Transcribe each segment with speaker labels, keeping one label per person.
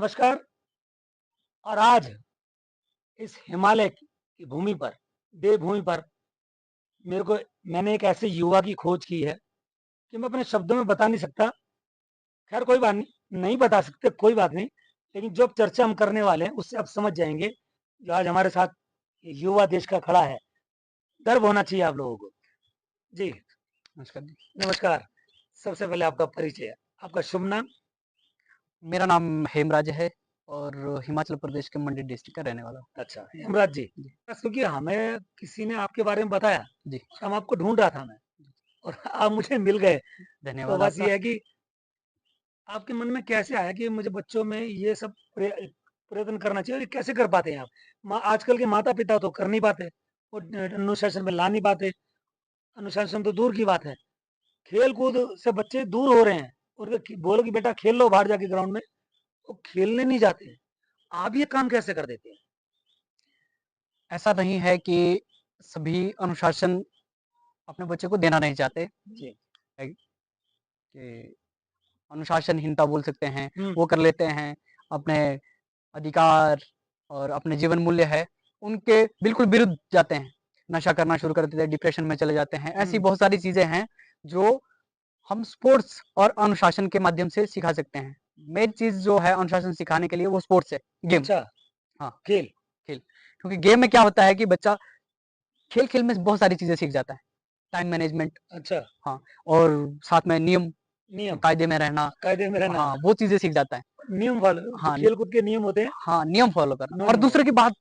Speaker 1: नमस्कार। और आज इस हिमालय की भूमि पर, देवभूमि पर मेरे को मैंने एक ऐसे युवा की खोज की है कि मैं अपने शब्दों में बता नहीं सकता। खैर कोई बात नहीं, नहीं बता सकते कोई बात नहीं, लेकिन जो चर्चा हम करने वाले हैं उससे आप समझ जाएंगे। जो आज हमारे साथ ये युवा देश का खड़ा है, गर्व होना चाहिए आप लोगों को। जी
Speaker 2: नमस्कार जी।
Speaker 1: नमस्कार। सबसे पहले आपका परिचय, आपका शुभ नाम।
Speaker 2: मेरा नाम हेमराज है और हिमाचल प्रदेश के मंडी डिस्ट्रिक्ट का रहने वाला हूँ।
Speaker 1: अच्छा हेमराज जी।
Speaker 2: जी,
Speaker 1: क्योंकि हमें किसी ने आपके बारे में बताया
Speaker 2: जी,
Speaker 1: और हम आपको ढूंढ रहा था मैं, और आप मुझे मिल गए। तो
Speaker 2: धन्यवाद
Speaker 1: बस
Speaker 2: आपका।
Speaker 1: ये है कि आपके मन में कैसे आया कि मुझे बच्चों में ये सब प्रयत्न करना चाहिए, और ये कैसे कर पाते हैं आप? आजकल के माता पिता तो कर नहीं पाते, वो अनुशासन में ला नहीं पाते। अनुशासन तो दूर की बात है, खेल कूद से बच्चे दूर हो रहे हैं। और बोलो कि बेटा खेल लो बाहर जाके ग्राउंड में, वो खेलने नहीं जाते हैं। आप ये काम कैसे कर देते हैं?
Speaker 2: ऐसा नहीं है कि सभी अनुशासन अपने बच्चे को देना नहीं चाहते,
Speaker 1: जी।
Speaker 2: है कि अनुशासनहीनता बोल सकते हैं,
Speaker 1: हम्म।
Speaker 2: वो कर लेते हैं। अपने अधिकार और अपने जीवन मूल्य है, उनके बिल्कुल विरुद्ध जाते हैं। नशा करना शुरू कर देते हैं, डिप्रेशन में चले जाते हैं। ऐसी
Speaker 1: हम्म।
Speaker 2: बहुत सारी चीज़ें हैं जो हम स्पोर्ट्स और अनुशासन के माध्यम से सिखा सकते हैं। मेन चीज़ जो है अनुशासन सिखाने के लिए वो स्पोर्ट्स है, गेम।
Speaker 1: अच्छा।
Speaker 2: हाँ,
Speaker 1: खेल।
Speaker 2: खेल। क्योंकि गेम में क्या होता है कि बच्चा खेल-खेल में बहुत सारी चीज़ें सीख जाता है। टाइम मैनेजमेंट,
Speaker 1: अच्छा।
Speaker 2: हाँ, और साथ में नियम,
Speaker 1: नियम,
Speaker 2: कायदे में रहना,
Speaker 1: कायदे में रहना।
Speaker 2: हाँ, वो चीज़ें सीख जाता है।
Speaker 1: नियम फॉलो, जो
Speaker 2: हाँ,
Speaker 1: खेल कूद के नियम होते हैं।
Speaker 2: हाँ, नियम फ़ॉलो करना और
Speaker 1: नियम।
Speaker 2: दूसरे की बात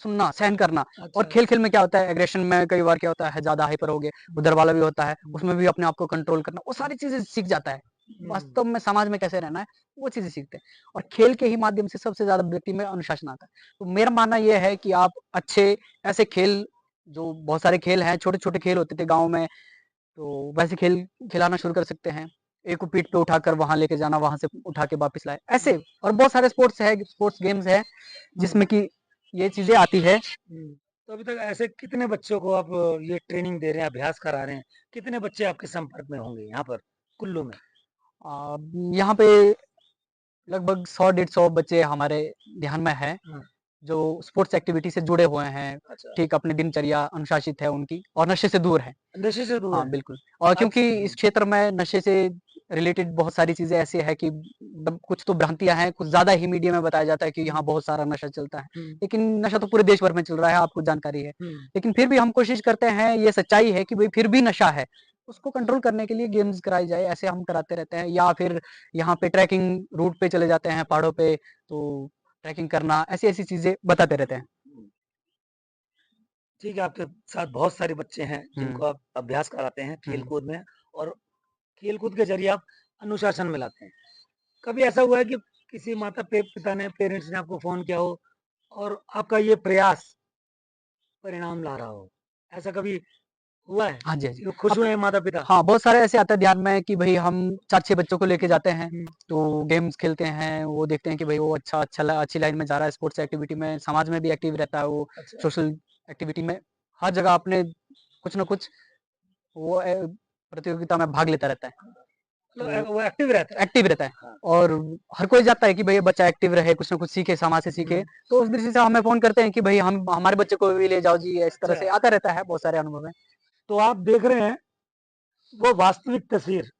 Speaker 2: सुनना, सहन करना। और
Speaker 1: अच्छा।
Speaker 2: खेल-खेल में क्या होता है, एग्रेशन में कई बार क्या होता है, ज़्यादा हाइपर हो गए, उधर वाला भी होता है,
Speaker 1: हम्म।
Speaker 2: उसमें भी अपने आप को कंट्रोल करना, वो सारी चीज़ें सीख जाता है।
Speaker 1: हम्म।
Speaker 2: वास्तव में समाज में कैसे रहना है, वो चीज़ें सीखते हैं और खेल के ही माध्यम से सबसे ज़्यादा व्यक्ति में अनुशासन आता है। तो मेरा मानना ये है कि आप अच्छे ऐसे खेल, जो बहुत सारे खेल हैं, छोटे-छोटे खेल होते थे गाँव में, तो वैसे खेल खिलाना शुरू कर सकते हैं। एक को पीठ पे उठाकर वहाँ लेके जाना, वहाँ से उठा के वापस लाए, ऐसे और बहुत सारे स्पोर्ट्स गेम्स हैं,
Speaker 1: हम्म।
Speaker 2: जिसमें कि ये चीज़ें आती है।
Speaker 1: तो अभी तक ऐसे कितने बच्चों को आप ये ट्रेनिंग दे रहे हैं, अभ्यास करा रहे हैं? कितने बच्चे आपके संपर्क में होंगे यहाँ पर कुल्लू में?
Speaker 2: अ, यहाँ पे लगभग 100 डेढ़ 100 बच्चे हमारे ध्यान में हैं,
Speaker 1: हाँ।
Speaker 2: जो स्पोर्ट्स एक्टिविटी से जुड़े हुए हैं,
Speaker 1: अच्छा।
Speaker 2: ठीक अपनी दिनचर्या अनुशासित है उनकी और नशे से दूर हैं।
Speaker 1: नशे से दूर
Speaker 2: हाँ,
Speaker 1: है।
Speaker 2: बिल्कुल। और क्योंकि
Speaker 1: अच्छा।
Speaker 2: इस क्षेत्र में नशे से रिलेटेड बहुत सारी चीज़ें ऐसी हैं कि कुछ तो भ्रांतियाँ हैं, कुछ ज़्यादा ही मीडिया में बताया जाता है कि यहाँ बहुत सारा नशा चलता है।
Speaker 1: हम्म।
Speaker 2: लेकिन नशा तो पूरे देश भर में चल रहा है, आपको जानकारी है।
Speaker 1: हम्म।
Speaker 2: लेकिन फिर भी हम कोशिश करते हैं, ये सच्चाई है कि भई फिर भी नशा है। उसको कंट्रोल करने के लिए गेम्स कराई जाए, ऐसे हम कराते रहते हैं। या फिर यहाँ पे ट्रैकिंग रूट पे चले जाते हैं पहाड़ों पे, तो ट्रैकिंग करना, ऐसी-ऐसी चीज़ें बताते रहते हैं।
Speaker 1: हम्म। ठीक है, आपके साथ बहुत सारे बच्चे हैं
Speaker 2: हुँ,
Speaker 1: जिनको आप अभ्यास कराते हैं खेल
Speaker 2: हुँ।
Speaker 1: कूद में, और खेल कूद के जरिए आप अनुशासन में लाते हैं। कभी ऐसा हुआ है कि किसी माता पिता ने, पेरेंट्स ने आपको फोन किया हो और आपका ये प्रयास परिणाम ला रहा हो? ऐसा कभी हुआ है
Speaker 2: हाँ जी, हाँ जी।
Speaker 1: कि वो खुश
Speaker 2: अब
Speaker 1: हुए हैं माता पिता?
Speaker 2: हाँ, बहुत सारे ऐसे आते हैं ध्यान में कि भई हम 4-6 बच्चों को लेके जाते हैं,
Speaker 1: हम्म।
Speaker 2: तो गेम्स खेलते हैं, वो देखते हैं कि भई वो अच्छी लाइन में जा रहा है, स्पोर्ट्स एक्टिविटी में, समाज में भी एक्टिव रहता है वो,
Speaker 1: अच्छा।
Speaker 2: सोशल एक्टिविटी में, हर जगह अपने कुछ न कुछ वो प्रतियोगिता में भाग लेता रहता है,
Speaker 1: मतलब
Speaker 2: तो
Speaker 1: वो एक्टिव रहता है।
Speaker 2: एक्टिव रहता है।
Speaker 1: हाँ।
Speaker 2: और हर कोई चाहता है कि भई ये बच्चा एक्टिव रहे, कुछ न कुछ सीखे, समाज से सीखे,
Speaker 1: हम्म।
Speaker 2: तो उस दृष्टि से हमें फ़ोन करते हैं कि भई हम हमारे बच्चे को भी ले जाओ जी, इस तरह
Speaker 1: अच्छा।
Speaker 2: से आता रहता है, बहुत सारे अनुभव हैं।
Speaker 1: तो आप देख रहे हैं वो वास्तविक तस्वीर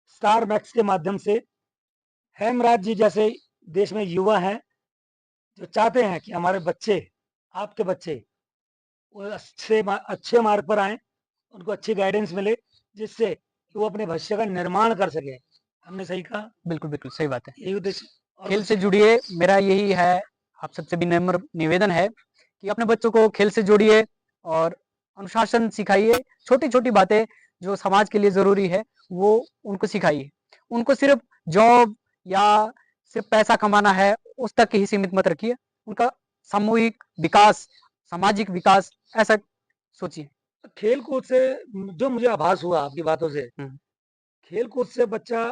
Speaker 1: स्टार मैक्स के माध्यम से। हेमराज जी जैसे देश में युवा हैं जो चाहते हैं कि हमारे बच्चे, आपके बच्चे, वो अच्छे मार्ग पर आए, उनको अच्छी गाइडेंस मिले, जिससे कि वो अपने भविष्य का निर्माण कर सके। हमने सही कहा?
Speaker 2: बिल्कुल, बिल्कुल, सही बात है।
Speaker 1: यही उद्देश्य और
Speaker 2: खेल
Speaker 1: कुछ?
Speaker 2: से जुड़िए, मेरा यही है, आप सबसे विनम्र निवेदन है कि अपने बच्चों को खेल से जोड़िए और अनुशासन सिखाइए। छोटी-छोटी बातें जो समाज के लिए ज़रूरी है, वो उनको सिखाइए। उनको सिर्फ़ जॉब या सिर्फ़ पैसा कमाना है, उस तक ही सीमित मत रखिए। उनका सामूहिक विकास, सामाजिक विकास, ऐसा सोचिए।
Speaker 1: खेल कूद से जो मुझे आभास हुआ आपकी बातों से,
Speaker 2: हुँ,
Speaker 1: खेल कूद से बच्चा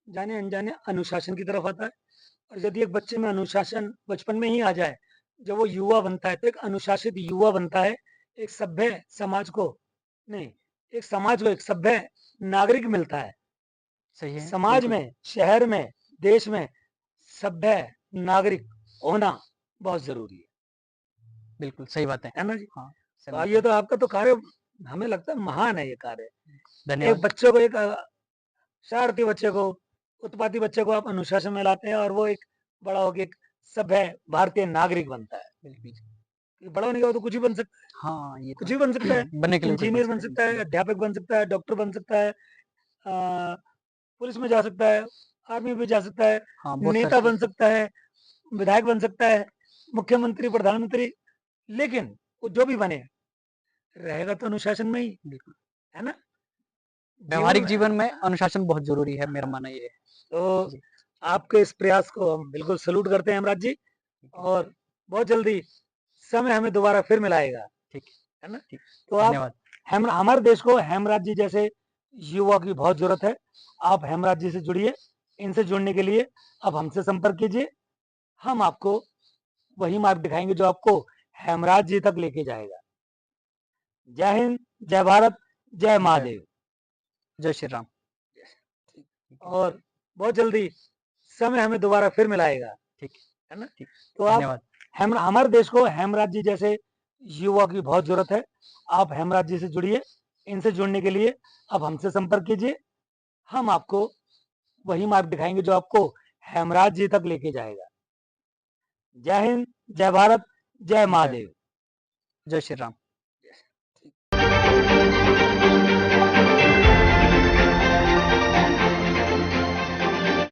Speaker 1: जाने अनजाने अनुशासन की तरफ आता है। और यदि एक बच्चे में अनुशासन बचपन में ही आ जाए, जब वो युवा बनता है तो एक अनुशासित युवा बनता है। एक सभ्य समाज को, नहीं, एक समाज को एक सभ्य नागरिक मिलता है।
Speaker 2: सही है,
Speaker 1: समाज
Speaker 2: बिल्कुल।
Speaker 1: में, शहर में, देश में सभ्य नागरिक होना बहुत ज़रूरी
Speaker 2: बिल्कुल सही बात
Speaker 1: है ना जी?
Speaker 2: हाँ,
Speaker 1: तो
Speaker 2: सहमत
Speaker 1: ये
Speaker 2: हूँ।
Speaker 1: तो आपका तो कार्य हमें लगता है महान है ये कार्य। एक
Speaker 2: धन्यवाद।
Speaker 1: बच्चे को एक शरारती बच्चे को, उत्पाती बच्चे को आप अनुशासन में लाते हैं और वो एक बड़ा होके एक सभ्य भारतीय नागरिक बनता है।
Speaker 2: बिल्कुल।
Speaker 1: ये बड़ा होने के बाद तो कुछ भी बन सकता है,
Speaker 2: हाँ, ये
Speaker 1: कुछ
Speaker 2: तो
Speaker 1: भी बन सकता है।
Speaker 2: बनने के लिए कुछ
Speaker 1: इंजीनियर बन सकता है, अध्यापक बन सकता है, डॉक्टर बन सकता है, पुलिस में जा सकता है, आर्मी में जा सकता है,
Speaker 2: हाँ, बहुत
Speaker 1: नेता
Speaker 2: सारे
Speaker 1: बन सकता है, विधायक बन सकता है, मुख्यमंत्री, प्रधानमंत्री। लेकिन वो जो भी बने, रहेगा तो अनुशासन में ही,
Speaker 2: बिल्कुल।
Speaker 1: है ना? जीवन
Speaker 2: व्यावहारिक
Speaker 1: में
Speaker 2: जीवन में अनुशासन बहुत ज़रूरी है, मेरा मानना ये है।
Speaker 1: तो
Speaker 2: जी।
Speaker 1: आपके इस प्रयास को हम बिल्कुल सैल्यूट करते हैं हेमराज जी और बहुत जल्दी समय हमें दोबारा फिर मिलाएगा,
Speaker 2: ठीक
Speaker 1: है ना?
Speaker 2: ठीक।
Speaker 1: तो आप
Speaker 2: धन्यवाद।
Speaker 1: हमारे देश को हेमराज जी जैसे युवा की बहुत ज़रूरत है। आप हेमराज जी से जुड़िए, इनसे जुड़ने के लिए आप हमसे संपर्क कीजिए। हम आपको वही मार्ग दिखाएँगे जो आपको हेमराज जी तक लेके जाएगा। जय हिंद, जय भारत, जय महादेव।
Speaker 2: जय श्री राम।
Speaker 1: और बहुत जल्दी समय हमें दोबारा फिर मिलाएगा,
Speaker 2: ठीक
Speaker 1: है ना?
Speaker 2: ठीक।
Speaker 1: तो आप
Speaker 2: धन्यवाद।
Speaker 1: हमारे देश को हेमराज जी जैसे युवा की बहुत ज़रूरत है। आप हेमराज जी से जुड़िए, इनसे जुड़ने के लिए आप हमसे संपर्क कीजिए। हम आपको वही मार्ग दिखाएँगे जो आपको हेमराज जी तक लेके जाएगा। जय हिंद, जय भारत, जय महादेव।
Speaker 2: जय श्री राम।